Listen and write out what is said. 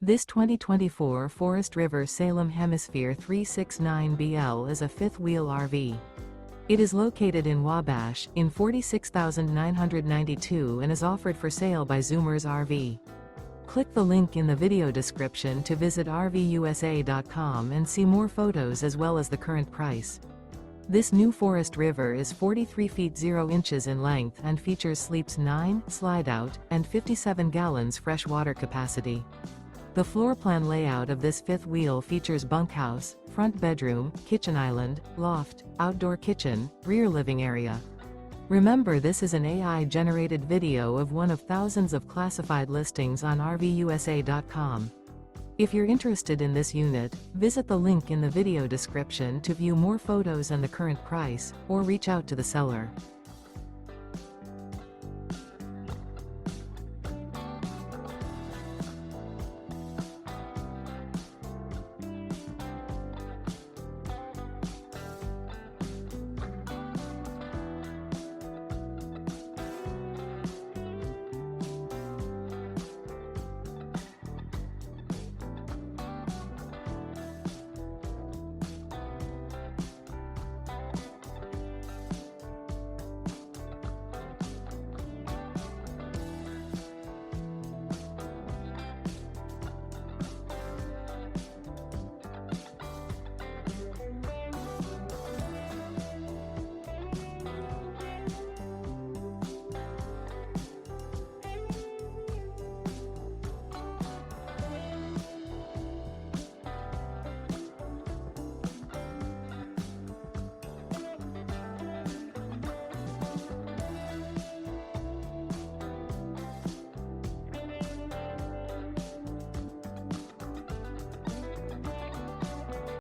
This 2024 Forest River Salem Hemisphere 369BL is a fifth-wheel RV. It is located in Wabash, in 46,992 and is offered for sale by Zoomers RV. Click the link in the video description to visit RVUSA.com and see more photos as well as the current price. This new Forest River is 43 feet 0 inches in length and features sleeps 9, Slideout, and 57 gallons fresh water capacity. The floor plan layout of this fifth wheel features bunkhouse, front bedroom, kitchen island, loft, outdoor kitchen, rear living area. Remember, this is an AI-generated video of one of thousands of classified listings on RVUSA.com. If you're interested in this unit, visit the link in the video description to view more photos and the current price, or reach out to the seller.